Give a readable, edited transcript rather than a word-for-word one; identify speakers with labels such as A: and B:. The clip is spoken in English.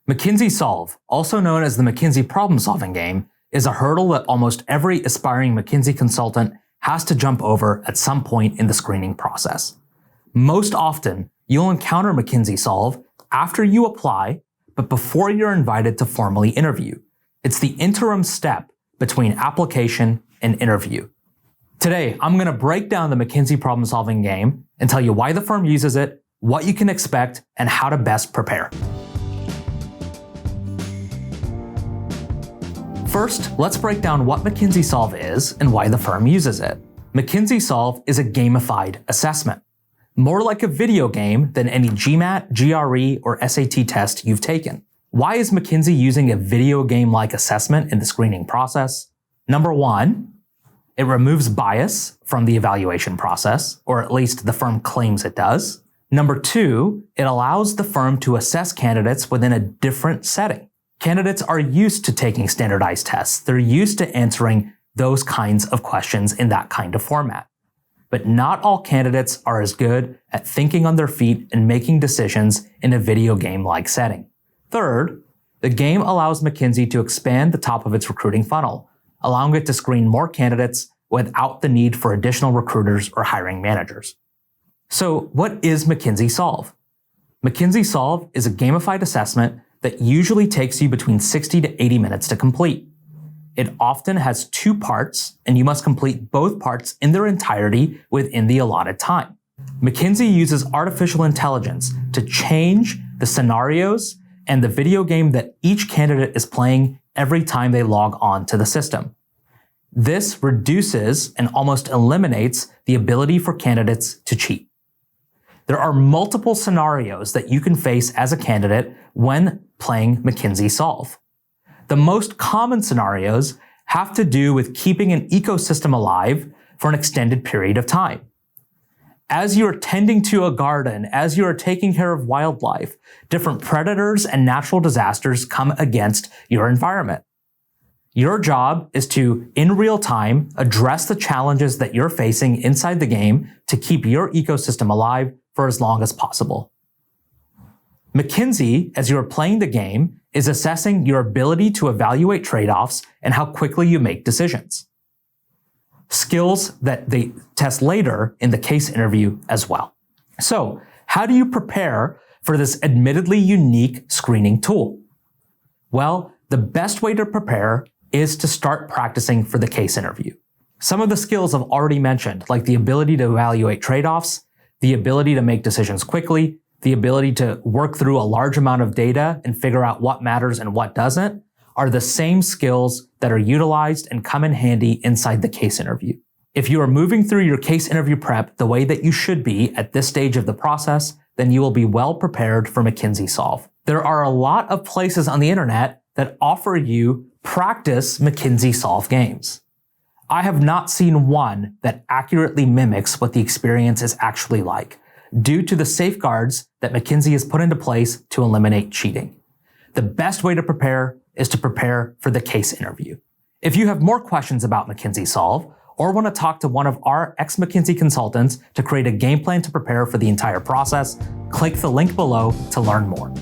A: McKinsey Solve, also known as the McKinsey Problem Solving Game, is a hurdle that almost every aspiring McKinsey consultant has to jump over at some point in the screening process. Most often, you'll encounter McKinsey Solve after you apply, but before you're invited to formally interview. It's the interim step between application and interview. Today, I'm going to break down the McKinsey Problem Solving Game and tell you why the firm uses it, what you can expect, and how to best prepare. First, let's break down what McKinsey Solve is and why the firm uses it. McKinsey Solve is a gamified assessment, more like a video game than any GMAT, GRE, or SAT test you've taken. Why is McKinsey using a video game-like assessment in the screening process? Number one, it removes bias from the evaluation process, or at least the firm claims it does. Number two, it allows the firm to assess candidates within a different setting. Candidates are used to taking standardized tests. They're used to answering those kinds of questions in that kind of format. But not all candidates are as good at thinking on their feet and making decisions in a video game-like setting. Third, the game allows McKinsey to expand the top of its recruiting funnel, allowing it to screen more candidates without the need for additional recruiters or hiring managers. So what is McKinsey Solve? McKinsey Solve is a gamified assessment that usually takes you between 60 to 80 minutes to complete. It often has two parts, and you must complete both parts in their entirety within the allotted time. McKinsey uses artificial intelligence to change the scenarios and the video game that each candidate is playing every time they log on to the system. This reduces and almost eliminates the ability for candidates to cheat. There are multiple scenarios that you can face as a candidate when playing McKinsey Solve. The most common scenarios have to do with keeping an ecosystem alive for an extended period of time. As you're tending to a garden, as you're taking care of wildlife, different predators and natural disasters come against your environment. Your job is to, in real time, address the challenges that you're facing inside the game to keep your ecosystem alive for as long as possible. McKinsey, as you're playing the game, is assessing your ability to evaluate trade-offs and how quickly you make decisions. Skills that they test later in the case interview as well. So, how do you prepare for this admittedly unique screening tool? Well, the best way to prepare is to start practicing for the case interview. Some of the skills I've already mentioned, like the ability to evaluate trade-offs, the ability to make decisions quickly, the ability to work through a large amount of data and figure out what matters and what doesn't, are the same skills that are utilized and come in handy inside the case interview. If you are moving through your case interview prep the way that you should be at this stage of the process, then you will be well prepared for McKinsey Solve. There are a lot of places on the internet that offer you practice McKinsey Solve games. I have not seen one that accurately mimics what the experience is actually like, due to the safeguards that McKinsey has put into place to eliminate cheating. The best way to prepare is to prepare for the case interview. If you have more questions about McKinsey Solve, or want to talk to one of our ex-McKinsey consultants to create a game plan to prepare for the entire process, click the link below to learn more.